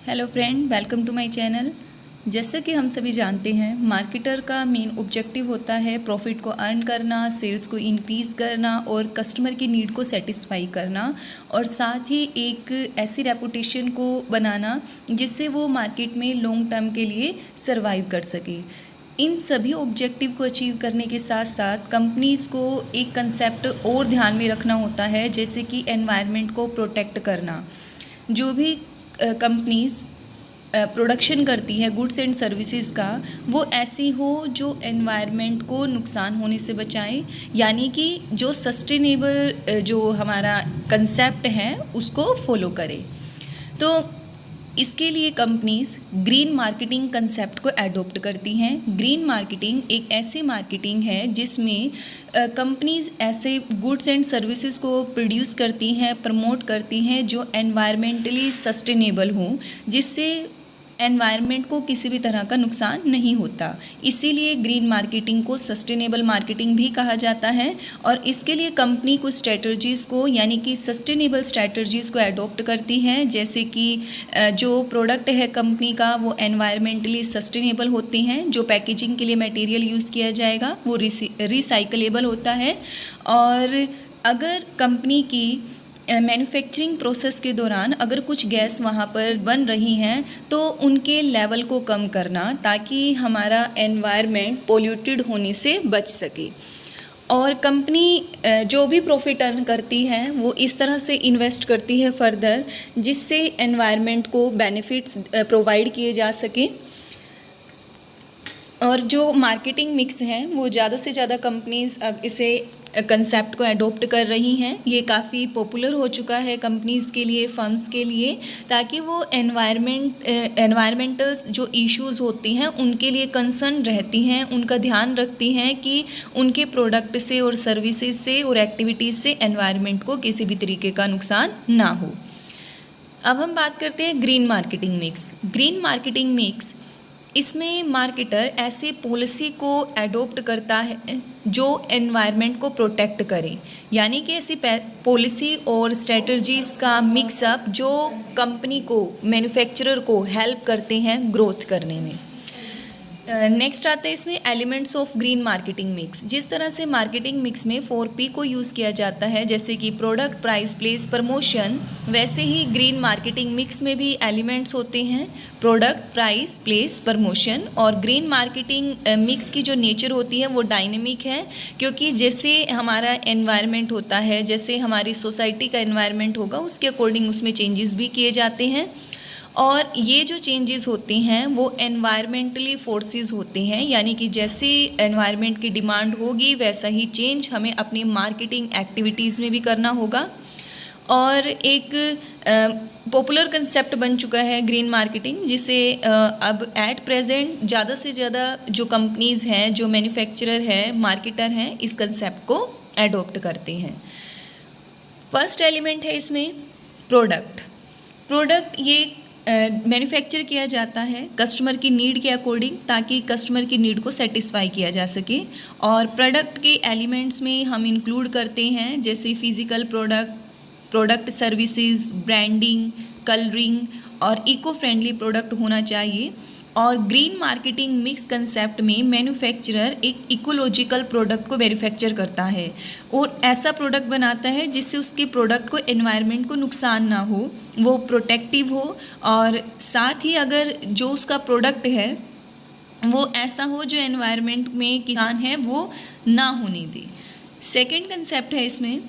Hello friend, welcome to my channel. जैसा कि हम सभी जानते हैं, मार्केटर का मेन ऑब्जेक्टिव होता है प्रॉफिट को अर्न करना, सेल्स को इंक्रीज़ करना और कस्टमर की नीड को सेटिस्फाई करना, और साथ ही एक ऐसी रेपुटेशन को बनाना जिससे वो मार्केट में लॉन्ग टर्म के लिए सर्वाइव कर सके। इन सभी ऑब्जेक्टिव को अचीव करने के साथ साथ कंपनीज़ को एक कंसेप्ट और ध्यान में रखना होता है, जैसे कि एनवायरनमेंट को प्रोटेक्ट करना। जो भी कंपनीज़ प्रोडक्शन करती है गुड्स एंड सर्विसेज का, वो ऐसी हो जो एनवायरनमेंट को नुकसान होने से बचाए, यानी कि जो सस्टेनेबल जो हमारा कंसेप्ट है उसको फॉलो करे। तो इसके लिए कंपनीज़ ग्रीन मार्केटिंग कंसेप्ट को एडॉप्ट करती हैं। ग्रीन मार्केटिंग एक ऐसी मार्केटिंग है जिसमें कंपनीज़ ऐसे गुड्स एंड सर्विसेज को प्रोड्यूस करती हैं, प्रमोट करती हैं जो एनवायरमेंटली सस्टेनेबल हों, जिससे एनवायरनमेंट को किसी भी तरह का नुकसान नहीं होता। इसीलिए ग्रीन मार्केटिंग को सस्टेनेबल मार्केटिंग भी कहा जाता है। और इसके लिए कंपनी कुछ स्ट्रैटर्जीज़ को, यानी कि सस्टेनेबल स्ट्रैटर्जीज़ को एडॉप्ट करती है, जैसे कि जो प्रोडक्ट है कंपनी का वो एनवायरमेंटली सस्टेनेबल होते हैं, जो पैकेजिंग के लिए मटेरियल यूज़ किया जाएगा वो रिसाइकलेबल होता है, और अगर कंपनी की मैन्युफैक्चरिंग प्रोसेस के दौरान अगर कुछ गैस वहाँ पर बन रही हैं तो उनके लेवल को कम करना, ताकि हमारा एनवायरनमेंट पोल्यूटेड होने से बच सके। और कंपनी जो भी प्रॉफिट अर्न करती है वो इस तरह से इन्वेस्ट करती है फर्दर, जिससे एनवायरनमेंट को बेनिफिट्स प्रोवाइड किए जा सके। और जो मार्केटिंग मिक्स है वो ज़्यादा से ज़्यादा कंपनीज़ अब इसे कंसेप्ट को एडॉप्ट कर रही हैं। ये काफ़ी पॉपुलर हो चुका है कंपनीज़ के लिए, फर्म्स के लिए, ताकि वो एनवायरमेंटल जो इश्यूज़ होती हैं उनके लिए कंसर्न रहती हैं, उनका ध्यान रखती हैं कि उनके प्रोडक्ट से और सर्विसेज से और एक्टिविटीज़ से एनवायरनमेंट को किसी भी तरीके का नुकसान ना हो। अब हम बात करते हैं green marketing mix. Green marketing mix, इसमें मार्केटर ऐसे पॉलिसी को एडॉप्ट करता है जो एनवायरनमेंट को प्रोटेक्ट करे, यानी कि ऐसी पॉलिसी और स्ट्रेटजीज़ का मिक्सअप जो कंपनी को, मैन्युफैक्चरर को हेल्प करते हैं ग्रोथ करने में। नेक्स्ट आते हैं इसमें elements of green marketing mix. जिस तरह से मार्केटिंग मिक्स में 4P को यूज़ किया जाता है, जैसे कि प्रोडक्ट, प्राइस, प्लेस, प्रमोशन, वैसे ही ग्रीन मार्केटिंग मिक्स में भी एलिमेंट्स होते हैं प्रोडक्ट, प्राइस, प्लेस, प्रमोशन। और ग्रीन मार्केटिंग मिक्स की जो नेचर होती है वो डायनेमिक है, क्योंकि जैसे हमारा एनवायरनमेंट होता है, जैसे हमारी सोसाइटी का एनवायरनमेंट होगा उसके अकॉर्डिंग उसमें चेंजेस भी किए जाते हैं। और ये जो चेंजेस होते हैं वो एनवायरमेंटली फोर्सेस होते हैं, यानी कि जैसे एनवायरनमेंट की डिमांड होगी वैसा ही चेंज हमें अपनी मार्केटिंग एक्टिविटीज़ में भी करना होगा। और एक पॉपुलर कंसेप्ट बन चुका है ग्रीन मार्केटिंग, जिसे अब एट प्रेजेंट ज़्यादा से ज़्यादा जो कंपनीज़ हैं, जो मैन्युफैक्चरर हैं, मार्केटर हैं, इस कंसेप्ट को एडॉप्ट करते हैं। फर्स्ट एलिमेंट है इसमें प्रोडक्ट। प्रोडक्ट ये मैन्युफैक्चर किया जाता है कस्टमर की नीड के अकॉर्डिंग, ताकि कस्टमर की नीड को सेटिस्फाई किया जा सके। और प्रोडक्ट के एलिमेंट्स में हम इंक्लूड करते हैं जैसे physical product services, branding, colouring, और इको फ्रेंडली प्रोडक्ट होना चाहिए। और ग्रीन मार्केटिंग मिक्स कंसेप्ट में मैन्युफैक्चरर एक इकोलॉजिकल प्रोडक्ट को मैन्युफैक्चर करता है और ऐसा प्रोडक्ट बनाता है जिससे उसके प्रोडक्ट को एनवायरनमेंट को नुकसान ना हो, वो प्रोटेक्टिव हो, और साथ ही अगर जो उसका प्रोडक्ट है वो ऐसा हो जो एनवायरनमेंट में किसान है वो ना होने दे। सेकेंड कंसेप्ट है इसमें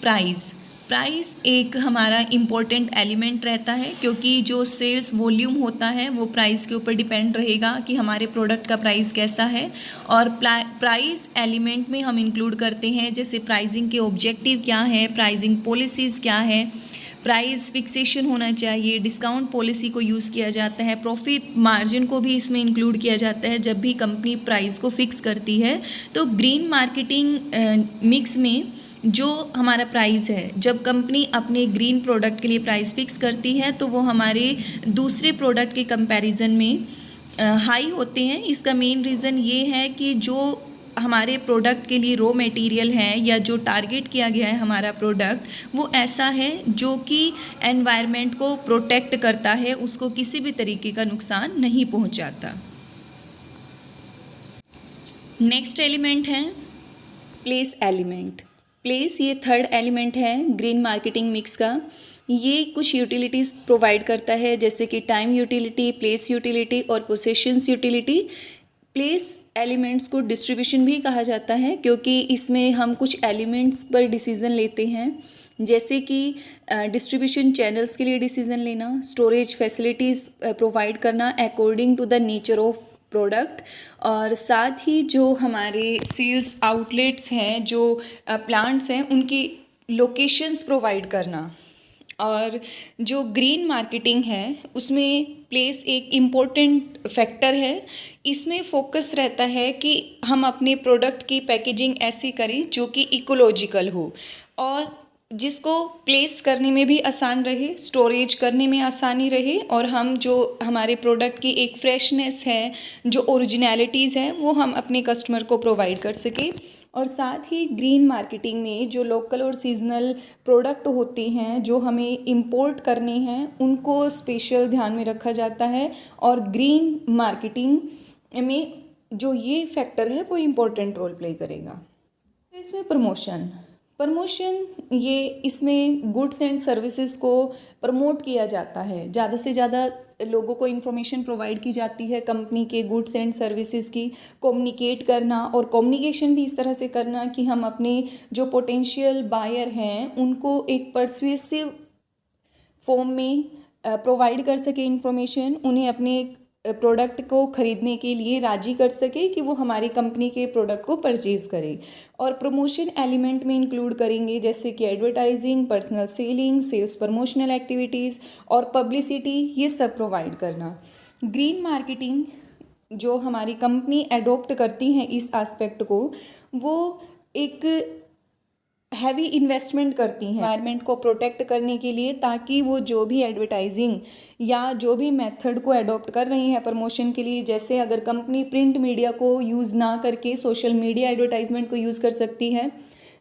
प्राइस। प्राइस एक हमारा इम्पोर्टेंट एलिमेंट रहता है, क्योंकि जो सेल्स वॉल्यूम होता है वो प्राइस के ऊपर डिपेंड रहेगा कि हमारे प्रोडक्ट का प्राइस कैसा है। और प्राइस एलिमेंट में हम इंक्लूड करते हैं जैसे प्राइसिंग के ऑब्जेक्टिव क्या है, प्राइसिंग पॉलिसीज़ क्या है, प्राइस फिक्सेशन होना चाहिए, डिस्काउंट पॉलिसी को यूज़ किया जाता है, प्रॉफिट मार्जिन को भी इसमें इंक्लूड किया जाता है जब भी कंपनी प्राइस को फिक्स करती है। तो ग्रीन मार्केटिंग मिक्स में जो हमारा प्राइस है, जब कंपनी अपने ग्रीन प्रोडक्ट के लिए प्राइस फिक्स करती है तो वो हमारे दूसरे प्रोडक्ट के कंपैरिजन में हाई होते हैं। इसका मेन रीज़न ये है कि जो हमारे प्रोडक्ट के लिए रॉ मटेरियल है या जो टारगेट किया गया है हमारा प्रोडक्ट वो ऐसा है जो कि एनवायरनमेंट को प्रोटेक्ट करता है, उसको किसी भी तरीके का नुकसान नहीं पहुंचाता। नेक्स्ट एलिमेंट है प्लेस एलिमेंट। प्लेस ये थर्ड एलिमेंट है ग्रीन मार्केटिंग मिक्स का। ये कुछ यूटिलिटीज़ प्रोवाइड करता है जैसे कि टाइम यूटिलिटी, प्लेस यूटिलिटी और पोसेशंस यूटिलिटी। प्लेस एलिमेंट्स को डिस्ट्रीब्यूशन भी कहा जाता है क्योंकि इसमें हम कुछ एलिमेंट्स पर डिसीज़न लेते हैं, जैसे कि डिस्ट्रीब्यूशन चैनल्स के लिए डिसीज़न लेना, स्टोरेज फैसिलिटीज़ प्रोवाइड करना according to the nature of product, और साथ ही जो हमारे सेल्स आउटलेट्स हैं, जो प्लांट्स हैं, उनकी लोकेशंस प्रोवाइड करना। और जो ग्रीन मार्केटिंग है उसमें प्लेस एक इम्पोर्टेंट फैक्टर है। इसमें फोकस रहता है कि हम अपने प्रोडक्ट की पैकेजिंग ऐसी करें जो कि इकोलॉजिकल हो और जिसको प्लेस करने में भी आसान रहे, स्टोरेज करने में आसानी रहे, और हम जो हमारे प्रोडक्ट की एक फ्रेशनेस है, जो ओरिजिनलिटीज़ है, वो हम अपने कस्टमर को प्रोवाइड कर सकें। और साथ ही ग्रीन मार्केटिंग में जो लोकल और सीजनल प्रोडक्ट होते हैं जो हमें इंपोर्ट करने हैं उनको स्पेशल ध्यान में रखा जाता है, और ग्रीन मार्केटिंग में जो ये फैक्टर है वो इम्पोर्टेंट रोल प्ले करेगा। इसमें प्रमोशन ये इसमें गुड्स एंड सर्विसेज को प्रमोट किया जाता है, ज़्यादा से ज़्यादा लोगों को इन्फॉर्मेशन प्रोवाइड की जाती है कंपनी के गुड्स एंड सर्विसेज की, कम्युनिकेट करना, और कम्युनिकेशन भी इस तरह से करना कि हम अपने जो पोटेंशियल बायर हैं उनको एक परसुएसिव फॉर्म में प्रोवाइड कर सके इन्फॉर्मेशन, उन्हें अपने प्रोडक्ट को ख़रीदने के लिए राजी कर सके कि वो हमारी कंपनी के प्रोडक्ट को परचेज़ करें। और प्रमोशन एलिमेंट में इंक्लूड करेंगे जैसे कि advertising, personal selling, sales promotional activities और पब्लिसिटी, ये सब प्रोवाइड करना। ग्रीन मार्केटिंग जो हमारी कंपनी एडोप्ट करती हैं इस एस्पेक्ट को, वो एक हैवी इन्वेस्टमेंट करती हैं एनवायरनमेंट को प्रोटेक्ट करने के लिए, ताकि वो जो भी एडवर्टाइजिंग या जो भी मेथड को अडॉप्ट कर रही हैं प्रमोशन के लिए, जैसे अगर कंपनी प्रिंट मीडिया को यूज़ ना करके सोशल मीडिया एडवर्टाइजमेंट को यूज़ कर सकती है,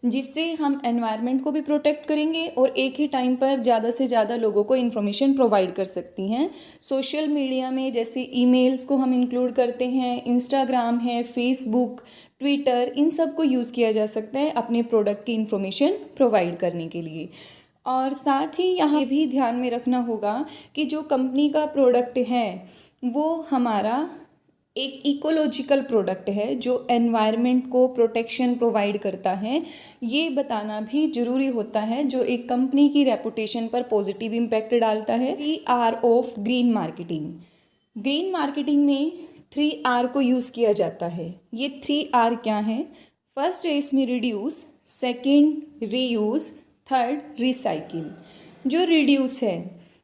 जिससे हम एनवायरनमेंट को भी प्रोटेक्ट करेंगे और एक ही टाइम पर ज़्यादा से ज़्यादा लोगों को इन्फॉर्मेशन प्रोवाइड कर सकती हैं। सोशल मीडिया में जैसे ईमेल्स को हम इंक्लूड करते हैं, इंस्टाग्राम है, फेसबुक, ट्विटर, इन सब को यूज़ किया जा सकता है अपने प्रोडक्ट की इन्फॉर्मेशन प्रोवाइड करने के लिए। और साथ ही यहाँ भी ध्यान में रखना होगा कि जो कंपनी का प्रोडक्ट है वो हमारा एक इकोलॉजिकल प्रोडक्ट है जो एनवायरनमेंट को प्रोटेक्शन प्रोवाइड करता है, ये बताना भी ज़रूरी होता है, जो एक कंपनी की रेपुटेशन पर पॉजिटिव इम्पैक्ट डालता है। 3R of green marketing. Green marketing में 3R को यूज़ किया जाता है। ये 3R क्या है? फर्स्ट है इसमें reduce, second reuse, third recycle. जो रिड्यूस है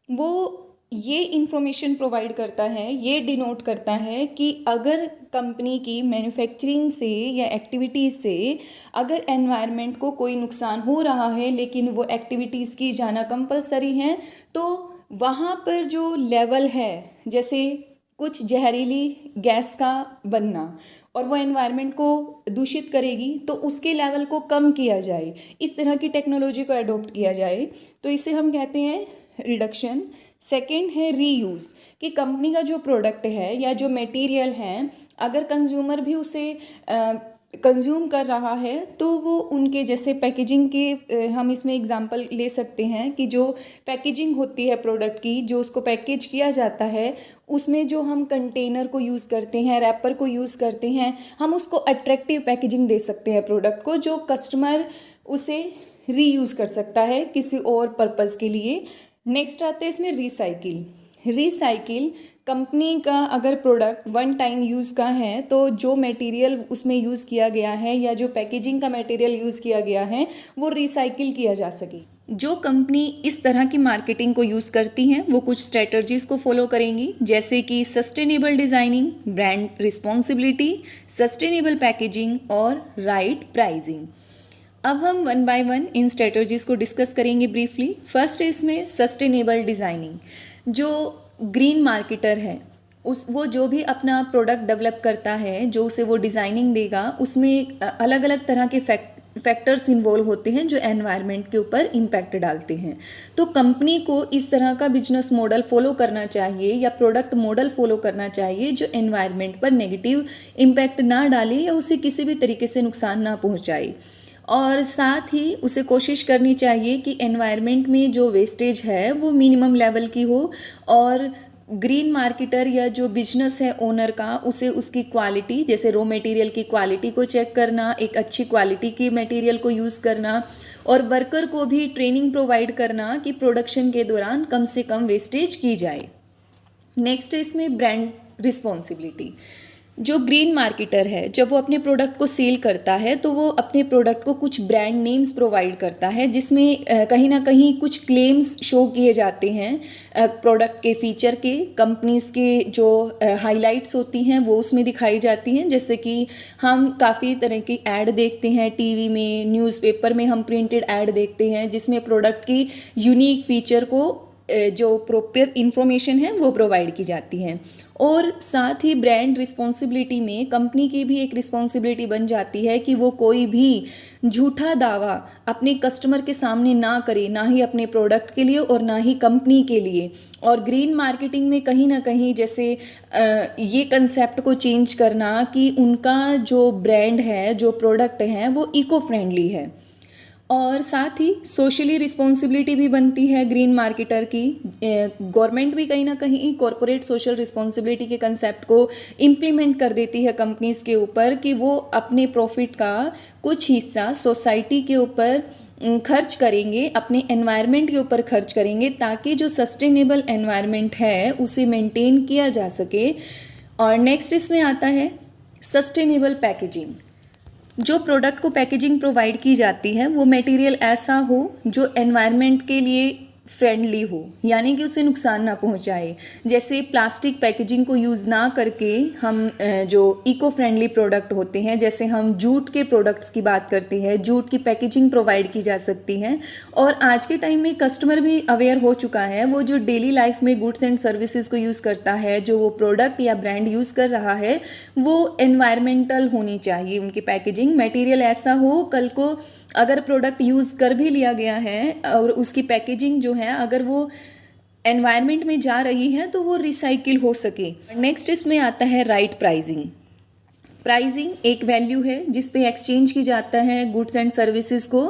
वो ये इन्फॉर्मेशन प्रोवाइड करता है, ये डिनोट करता है कि अगर कंपनी की मैन्युफैक्चरिंग से या एक्टिविटीज़ से अगर एनवायरनमेंट को कोई नुकसान हो रहा है लेकिन वो एक्टिविटीज़ की जाना कंपलसरी है, तो वहाँ पर जो लेवल है, जैसे कुछ जहरीली गैस का बनना और वो एनवायरनमेंट को दूषित करेगी, तो उसके लेवल को कम किया जाए, इस तरह की टेक्नोलॉजी को अडॉप्ट किया जाए, तो इसे हम कहते हैं रिडक्शन। सेकंड है रीयूज़, कि कंपनी का जो प्रोडक्ट है या जो मटेरियल है अगर कंज्यूमर भी उसे कंज्यूम कर रहा है तो वो उनके जैसे पैकेजिंग के हम इसमें एग्जांपल ले सकते हैं कि जो पैकेजिंग होती है प्रोडक्ट की, जो उसको पैकेज किया जाता है, उसमें जो हम कंटेनर को यूज़ करते हैं, रैपर को यूज़ करते हैं, हम उसको अट्रैक्टिव पैकेजिंग दे सकते हैं प्रोडक्ट को, जो कस्टमर उसे रीयूज़ कर सकता है किसी और पर्पज़ के लिए। नेक्स्ट आता है इसमें रिसाइकिल। कंपनी का अगर प्रोडक्ट वन टाइम यूज़ का है तो जो मटेरियल उसमें यूज़ किया गया है या जो पैकेजिंग का मटेरियल यूज़ किया गया है वो रिसाइकिल किया जा सके। जो कंपनी इस तरह की मार्केटिंग को यूज़ करती हैं वो कुछ स्ट्रेटजीज़ को फॉलो करेंगी, जैसे कि sustainable designing, brand responsibility, sustainable packaging और राइट प्राइसिंग। अब हम one by one in strategies को डिस्कस करेंगे ब्रीफली। फर्स्ट है इसमें सस्टेनेबल डिज़ाइनिंग। जो ग्रीन मार्केटर है वो जो भी अपना प्रोडक्ट डेवलप करता है, जो उसे वो डिज़ाइनिंग देगा, उसमें अलग अलग तरह के फैक्टर्स इन्वॉल्व होते हैं जो एनवायरनमेंट के ऊपर इम्पैक्ट डालते हैं। तो कंपनी को इस तरह का बिजनेस मॉडल फॉलो करना चाहिए या प्रोडक्ट मॉडल फॉलो करना चाहिए जो एनवायरनमेंट पर नेगेटिव इम्पैक्ट ना डाले या उसे किसी भी तरीके से नुकसान ना पहुंचाए। और साथ ही उसे कोशिश करनी चाहिए कि एनवायरनमेंट में जो वेस्टेज है वो मिनिमम लेवल की हो, और ग्रीन मार्केटर या जो बिजनेस है ओनर का, उसे उसकी क्वालिटी, जैसे रॉ मटेरियल की क्वालिटी को चेक करना, एक अच्छी क्वालिटी की मटेरियल को यूज़ करना, और वर्कर को भी ट्रेनिंग प्रोवाइड करना कि प्रोडक्शन के दौरान कम से कम वेस्टेज की जाए। नेक्स्ट है इसमें ब्रांड रिस्पॉन्सिबिलिटी। जो ग्रीन मार्केटर है, जब वो अपने प्रोडक्ट को सेल करता है तो वो अपने प्रोडक्ट को कुछ ब्रांड नेम्स प्रोवाइड करता है, जिसमें कहीं ना कहीं कुछ क्लेम्स शो किए जाते हैं प्रोडक्ट के फीचर के, कंपनीज़ के जो हाइलाइट्स होती हैं वो उसमें दिखाई जाती हैं। जैसे कि हम काफ़ी तरह की ऐड देखते हैं टीवी में, न्यूज़पेपर में हम प्रिंटेड ऐड देखते हैं जिसमें प्रोडक्ट की यूनिक फीचर को जो प्रॉपर इंफॉर्मेशन है वो प्रोवाइड की जाती हैं। और साथ ही ब्रांड रिस्पॉन्सिबिलिटी में कंपनी की भी एक रिस्पॉन्सिबिलिटी बन जाती है कि वो कोई भी झूठा दावा अपने कस्टमर के सामने ना करे, ना ही अपने प्रोडक्ट के लिए और ना ही कंपनी के लिए। और ग्रीन मार्केटिंग में कहीं ना कहीं जैसे ये कंसेप्ट को चेंज करना कि उनका जो ब्रांड है, जो प्रोडक्ट है वो इको फ्रेंडली है। और साथ ही सोशली रिस्पॉन्सिबिलिटी भी बनती है ग्रीन मार्केटर की। गवर्नमेंट भी कहीं ना कहीं कॉरपोरेट सोशल रिस्पॉन्सिबिलिटी के कंसेप्ट को इम्प्लीमेंट कर देती है कंपनीज़ के ऊपर कि वो अपने प्रॉफिट का कुछ हिस्सा सोसाइटी के ऊपर खर्च करेंगे, अपने एनवायरनमेंट के ऊपर खर्च करेंगे, ताकि जो सस्टेनेबल एनवायरनमेंट है उसे मेंटेन किया जा सके। और नेक्स्ट इसमें आता है सस्टेनेबल पैकेजिंग। जो प्रोडक्ट को पैकेजिंग प्रोवाइड की जाती है वो मटेरियल ऐसा हो जो एनवायरनमेंट के लिए फ्रेंडली हो, यानी कि उसे नुकसान ना पहुंचाए। जैसे प्लास्टिक पैकेजिंग को यूज़ ना करके हम जो इको फ्रेंडली प्रोडक्ट होते हैं, जैसे हम जूट के प्रोडक्ट्स की बात करते हैं, जूट की पैकेजिंग प्रोवाइड की जा सकती है। और आज के टाइम में कस्टमर भी अवेयर हो चुका है, वो जो डेली लाइफ में गुड्स एंड सर्विसेज को यूज़ करता है, जो वो प्रोडक्ट या ब्रांड यूज़ कर रहा है वो एनवायरमेंटल होनी चाहिए। उनकी पैकेजिंग मटेरियल ऐसा हो, कल को अगर प्रोडक्ट यूज़ कर भी लिया गया है और उसकी पैकेजिंग जो है अगर वो एनवायरनमेंट में जा रही है तो वो रिसाइकिल हो सके। नेक्स्ट इसमें आता है राइट प्राइसिंग। प्राइसिंग एक वैल्यू है जिस पे एक्सचेंज की जाता है गुड्स एंड सर्विसेज को,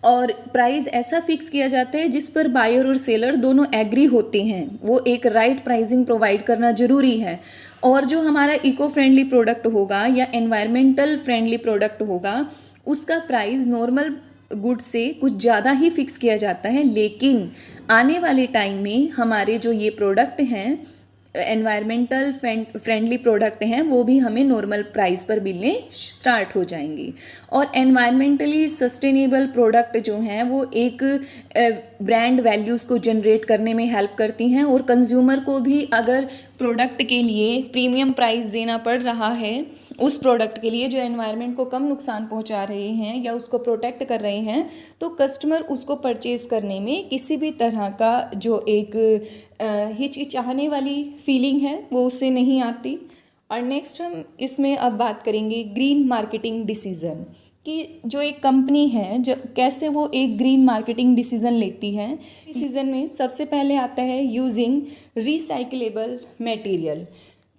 और प्राइस ऐसा फिक्स किया जाता है जिस पर बायर और सेलर दोनों एग्री होते हैं। वो एक राइट प्राइसिंग प्रोवाइड करना ज़रूरी है। और जो हमारा इको फ्रेंडली प्रोडक्ट होगा या एनवायरमेंटल फ्रेंडली प्रोडक्ट होगा उसका प्राइस नॉर्मल गुड से कुछ ज़्यादा ही फिक्स किया जाता है, लेकिन आने वाले टाइम में हमारे जो ये प्रोडक्ट हैं एनवायरमेंटल फ्रेंडली प्रोडक्ट हैं वो भी हमें नॉर्मल प्राइस पर मिलने स्टार्ट हो जाएंगी। और एनवायरमेंटली सस्टेनेबल प्रोडक्ट जो हैं वो एक ब्रांड वैल्यूज़ को जनरेट करने में हेल्प करती हैं, और कंज्यूमर को भी अगर प्रोडक्ट के लिए प्रीमियम प्राइस देना पड़ रहा है उस प्रोडक्ट के लिए जो एनवायरनमेंट को कम नुकसान पहुंचा रहे हैं या उसको प्रोटेक्ट कर रहे हैं, तो कस्टमर उसको परचेज़ करने में किसी भी तरह का जो एक हिचकिचाहने वाली फीलिंग है वो उससे नहीं आती। और नेक्स्ट हम इसमें अब बात करेंगे ग्रीन मार्केटिंग डिसीज़न, कि जो एक कंपनी है जब कैसे वो एक ग्रीन मार्केटिंग डिसीज़न लेती है। डिसीज़न में सबसे पहले आता है यूजिंग रिसाइकलेबल मटेरियल।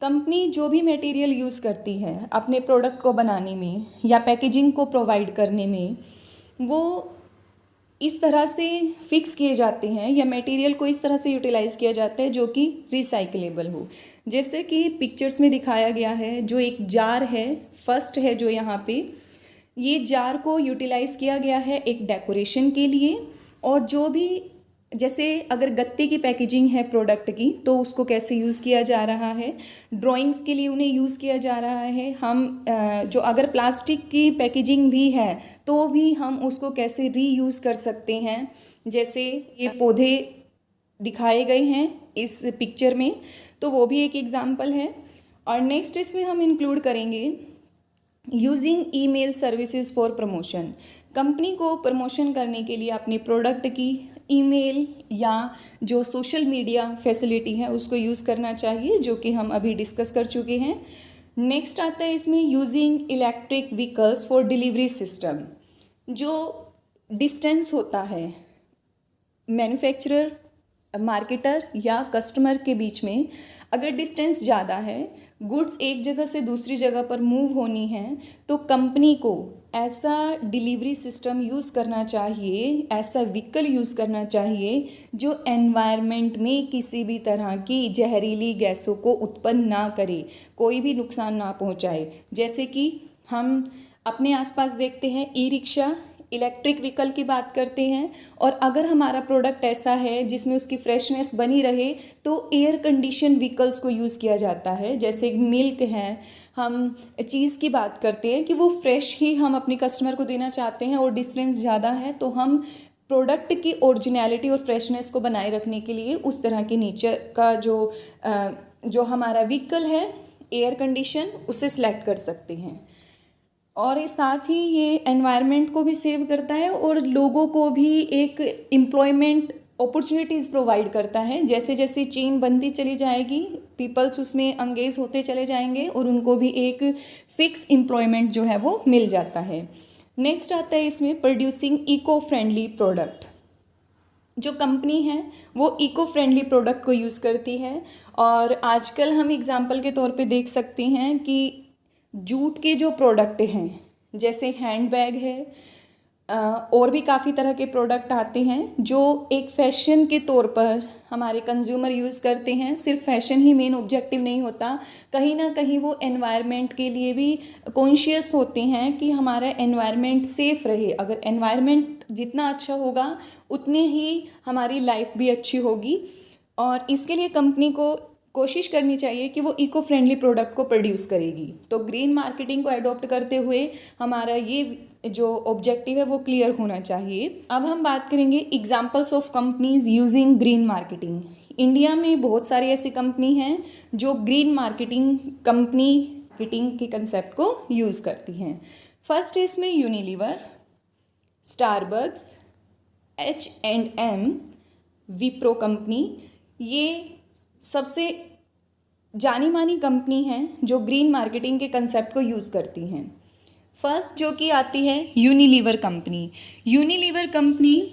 कंपनी जो भी मटेरियल यूज़ करती है अपने प्रोडक्ट को बनाने में या पैकेजिंग को प्रोवाइड करने में, वो इस तरह से फिक्स किए जाते हैं या मटेरियल को इस तरह से यूटिलाइज़ किया जाता है जो कि रिसाइकलेबल हो। जैसे कि पिक्चर्स में दिखाया गया है, जो एक जार है, फर्स्ट है जो यहाँ पे, ये जार को यूटिलाइज़ किया गया है एक डेकोरेशन के लिए। और जो भी जैसे अगर गत्ते की पैकेजिंग है प्रोडक्ट की तो उसको कैसे यूज़ किया जा रहा है, ड्राइंग्स के लिए उन्हें यूज़ किया जा रहा है। हम जो अगर प्लास्टिक की पैकेजिंग भी है तो भी हम उसको कैसे रीयूज़ कर सकते हैं। जैसे ये पौधे दिखाए गए हैं इस पिक्चर में, तो वो भी एक एग्जाम्पल है। और नेक्स्ट इसमें हम इंक्लूड करेंगे using email services for promotion. Company को प्रमोशन करने के लिए अपने प्रोडक्ट की ईमेल या जो सोशल मीडिया फैसिलिटी है उसको यूज़ करना चाहिए, जो कि हम अभी डिस्कस कर चुके हैं। नेक्स्ट आता है इसमें using electric vehicles for delivery system. जो डिस्टेंस होता है मैन्युफैक्चरर, मार्केटर या कस्टमर के बीच में, अगर डिस्टेंस ज़्यादा है, गुड्स एक जगह से दूसरी जगह पर मूव होनी है, तो कंपनी को ऐसा डिलीवरी सिस्टम यूज़ करना चाहिए, ऐसा व्हीकल यूज़ करना चाहिए जो एनवायरनमेंट में किसी भी तरह की जहरीली गैसों को उत्पन्न ना करे, कोई भी नुकसान ना पहुंचाए। जैसे कि हम अपने आसपास देखते हैं, ई रिक्शा, इलेक्ट्रिक व्हीकल की बात करते हैं, और अगर हमारा प्रोडक्ट ऐसा है जिसमें उसकी फ्रेशनेस बनी रहे तो एयर कंडीशन व्हीकल्स को यूज़ किया जाता है। जैसे मिल्क है, हम चीज़ की बात करते हैं कि वो फ्रेश ही हम अपने कस्टमर को देना चाहते हैं और डिस्टेंस ज़्यादा है, तो हम प्रोडक्ट की ओरिजिनलिटी और फ्रेशनेस को बनाए रखने के लिए उस तरह के नेचर का जो हमारा व्हीकल है एयर कंडीशन, उसे सिलेक्ट कर सकते हैं। और ये साथ ही ये एनवायरनमेंट को भी सेव करता है और लोगों को भी एक एम्प्लॉयमेंट अपॉर्चुनिटीज़ प्रोवाइड करता है। जैसे जैसे चेन बनती चली जाएगी, पीपल्स उसमें एंगेज होते चले जाएंगे और उनको भी एक फिक्स एम्प्लॉयमेंट जो है वो मिल जाता है। नेक्स्ट आता है इसमें प्रोड्यूसिंग इको फ्रेंडली प्रोडक्ट। जो कंपनी है वो इको फ्रेंडली प्रोडक्ट को यूज़ करती है, और आजकल हम एग्जांपल के तौर पे देख सकते हैं कि जूट के जो प्रोडक्ट हैं, जैसे हैंडबैग है, और भी काफ़ी तरह के प्रोडक्ट आते हैं जो एक फैशन के तौर पर हमारे कंज्यूमर यूज़ करते हैं। सिर्फ फैशन ही मेन ऑब्जेक्टिव नहीं होता, कहीं ना कहीं वो एनवायरनमेंट के लिए भी कॉन्शियस होते हैं कि हमारा एनवायरनमेंट सेफ़ रहे। अगर एनवायरनमेंट जितना अच्छा होगा उतनी ही हमारी लाइफ भी अच्छी होगी, और इसके लिए कंपनी को कोशिश करनी चाहिए कि वो इको फ्रेंडली प्रोडक्ट को प्रोड्यूस करेगी। तो ग्रीन मार्केटिंग को एडॉप्ट करते हुए हमारा ये जो ऑब्जेक्टिव है वो क्लियर होना चाहिए। अब हम बात करेंगे examples of companies using green marketing. India में बहुत सारी ऐसी कंपनी हैं जो ग्रीन मार्केटिंग के कंसेप्ट को यूज़ करती हैं। फर्स्ट है इसमें Unilever, Starbucks, H&M, Wipro company. ये सबसे जानी मानी कंपनी हैं जो ग्रीन मार्केटिंग के कंसेप्ट को यूज़ करती हैं। फर्स्ट जो कि आती है यूनिलीवर कंपनी। यूनिलीवर कंपनी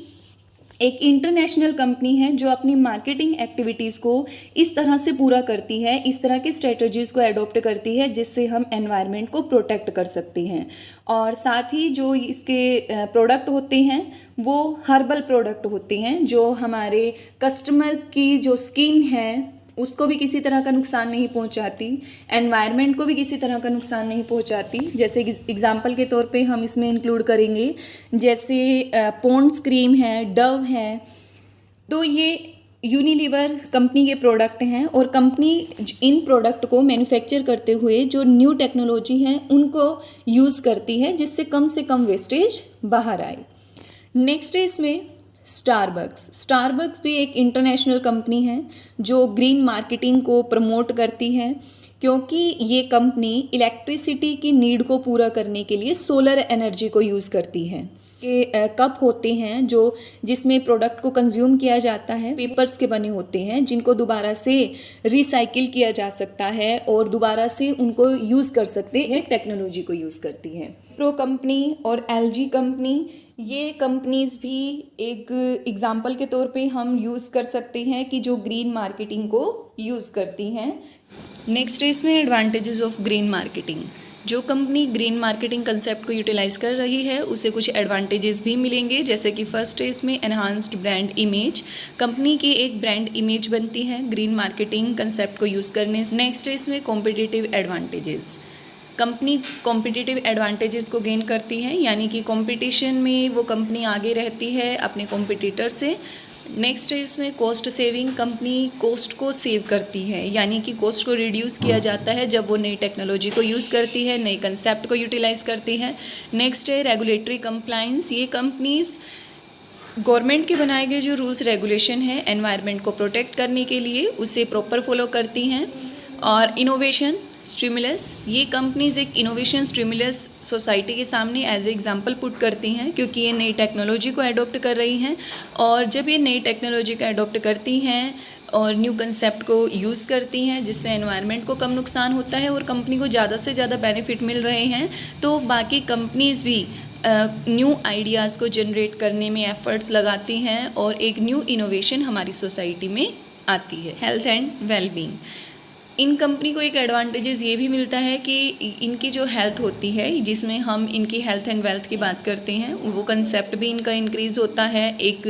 एक इंटरनेशनल कंपनी है जो अपनी मार्केटिंग एक्टिविटीज़ को इस तरह से पूरा करती है, इस तरह की स्ट्रेटजीज़ को एडॉप्ट करती है जिससे हम एनवायरनमेंट को प्रोटेक्ट कर सकते हैं। और साथ ही जो इसके प्रोडक्ट होते हैं वो हर्बल प्रोडक्ट होते हैं जो हमारे कस्टमर की जो स्किन है उसको भी किसी तरह का नुकसान नहीं पहुंचाती, एनवायरनमेंट को भी किसी तरह का नुकसान नहीं पहुंचाती। जैसे एग्जांपल के तौर पे हम इसमें इंक्लूड करेंगे जैसे पॉन्ड्स क्रीम है, डव है, तो ये यूनिलीवर कंपनी के प्रोडक्ट हैं। और कंपनी इन प्रोडक्ट को मैन्युफैक्चर करते हुए जो न्यू टेक्नोलॉजी है उनको यूज़ करती है जिससे कम वेस्टेज बाहर आए। नेक्स्ट है इसमें स्टारबक्स भी एक इंटरनेशनल कंपनी है जो ग्रीन मार्केटिंग को प्रमोट करती है, क्योंकि ये कंपनी इलेक्ट्रिसिटी की नीड को पूरा करने के लिए सोलर एनर्जी को यूज़ करती है। के कप होते हैं जो जिसमें प्रोडक्ट को कंज्यूम किया जाता है, पेपर्स के बने होते हैं जिनको दोबारा से रिसाइकिल किया जा सकता है और दोबारा से उनको यूज़ कर सकते हैं, टेक्नोलॉजी को यूज़ करती है। प्रो कंपनी और LG कंपनी, ये कंपनीज़ भी एक एग्जाम्पल के तौर पे हम यूज़ कर सकते हैं कि जो ग्रीन मार्केटिंग को यूज़ करती हैं। नेक्स्ट है इसमें एडवांटेजेस ऑफ ग्रीन मार्केटिंग। जो कंपनी ग्रीन मार्केटिंग कंसेप्ट को यूटिलाइज़ कर रही है उसे कुछ एडवांटेजेस भी मिलेंगे, जैसे कि फर्स्ट है इसमें एनहांस्ड ब्रांड इमेज। कंपनी की एक ब्रांड इमेज बनती है ग्रीन मार्केटिंग कंसेप्ट को यूज़ करने से। नेक्स्ट है इसमें competitive advantages. Company competitive advantages को गेन करती है, यानी कि कंपटीशन में वो कंपनी आगे रहती है अपने कॉम्पिटिटर से। नेक्स्ट है इसमें कॉस्ट सेविंग। कंपनी कॉस्ट को सेव करती है, यानी कि कॉस्ट को रिड्यूस किया जाता है जब वो नई टेक्नोलॉजी को यूज़ करती है, नए कंसेप्ट को यूटिलाइज़ करती है। नेक्स्ट है रेगुलेटरी कंप्लायंस। ये कंपनीज गवर्नमेंट के बनाए गए जो रूल्स रेगुलेशन है एनवायरनमेंट को प्रोटेक्ट करने के लिए उसे प्रॉपर फॉलो करती हैं। और इनोवेशन, स्टिमुलस, ये कंपनीज एक इनोवेशन स्टिमुलस सोसाइटी के सामने एज ए एग्जांपल पुट करती हैं, क्योंकि ये नई टेक्नोलॉजी को अडॉप्ट कर रही हैं। और जब ये नई टेक्नोलॉजी को अडॉप्ट करती हैं और न्यू कंसेप्ट को यूज़ करती हैं, जिससे एनवायरनमेंट को कम नुकसान होता है और कंपनी को ज़्यादा से ज़्यादा बेनिफिट मिल रहे हैं, तो बाकी कंपनीज़ भी न्यू आइडियाज़ को जनरेट करने में एफ़र्ट्स लगाती हैं और एक न्यू इनोवेशन हमारी सोसाइटी में आती है। Health and wellbeing, in company को एक एडवांटेजेस ये भी मिलता है कि इनकी जो हेल्थ होती है, जिसमें हम इनकी हेल्थ एंड वेल्थ की बात करते हैं, वो कंसेप्ट भी इनका इंक्रीज़ होता है। एक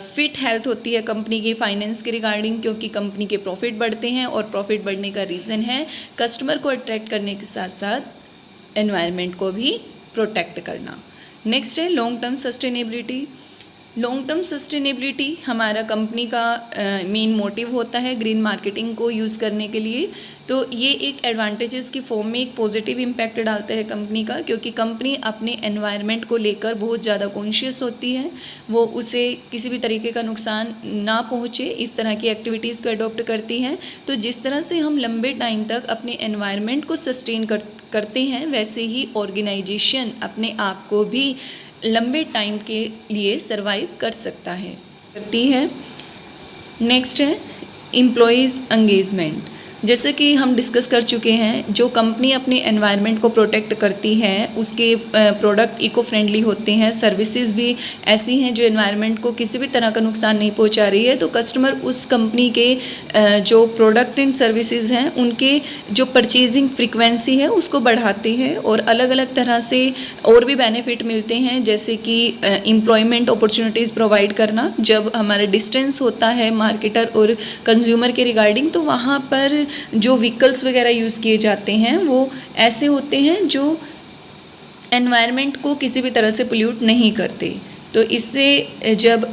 फिट हेल्थ होती है कंपनी की फाइनेंस के रिगार्डिंग, क्योंकि कंपनी के प्रॉफिट बढ़ते हैं और प्रॉफिट बढ़ने का रीज़न है कस्टमर को अट्रैक्ट करने के साथ साथ एनवायरनमेंट को भी प्रोटेक्ट करना। नेक्स्ट है long term sustainability. Long term sustainability हमारा कंपनी का मेन मोटिव होता है ग्रीन मार्केटिंग को यूज़ करने के लिए। तो ये एक एडवांटेजेस की फॉर्म में एक पॉजिटिव इम्पैक्ट डालता है कंपनी का, क्योंकि कंपनी अपने एनवायरनमेंट को लेकर बहुत ज़्यादा कॉन्शियस होती है, वो उसे किसी भी तरीके का नुकसान ना पहुँचे, इस तरह की एक्टिविटीज़ को अडॉप्ट करती हैं। तो जिस तरह से हम लंबे टाइम तक अपने एनवायरनमेंट को सस्टेन करते हैं, वैसे ही ऑर्गेनाइजेशन अपने आप को भी लंबे टाइम के लिए सरवाइव कर करती है। नेक्स्ट है एम्प्लॉयज़ एंगेजमेंट। जैसे कि हम डिस्कस कर चुके हैं, जो कंपनी अपने एनवायरनमेंट को प्रोटेक्ट करती है, उसके प्रोडक्ट इको फ्रेंडली होते हैं, सर्विसेज भी ऐसी हैं जो एनवायरनमेंट को किसी भी तरह का नुकसान नहीं पहुंचा रही है, तो कस्टमर उस कंपनी के जो प्रोडक्ट एंड सर्विसेज हैं उनके जो परचेजिंग फ्रीक्वेंसी है उसको बढ़ाते हैं और अलग अलग तरह से और भी बेनिफिट मिलते हैं, जैसे कि एम्प्लॉयमेंट अपॉर्चुनिटीज़ प्रोवाइड करना। जब हमारा डिस्टेंस होता है मार्केटर और कंज्यूमर के रिगार्डिंग, तो वहाँ पर जो व्हीकल्स वगैरह यूज़ किए जाते हैं वो ऐसे होते हैं जो एनवायरनमेंट को किसी भी तरह से पोल्यूट नहीं करते। तो इससे जब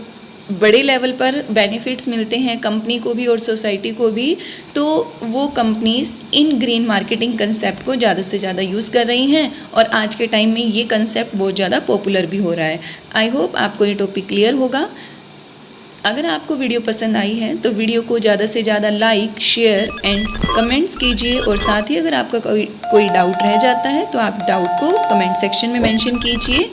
बड़े लेवल पर बेनिफिट्स मिलते हैं कंपनी को भी और सोसाइटी को भी, तो वो companies in green marketing concept को ज़्यादा से ज़्यादा यूज़ कर रही हैं और आज के टाइम में ये कंसेप्ट बहुत ज़्यादा पॉपुलर भी हो रहा है। आई होप आपको ये टॉपिक क्लियर होगा। अगर आपको वीडियो पसंद आई है तो वीडियो को ज़्यादा से ज़्यादा लाइक, शेयर एंड कमेंट्स कीजिए, और साथ ही अगर आपका कोई डाउट रह जाता है तो आप डाउट को कमेंट सेक्शन में मेंशन कीजिए।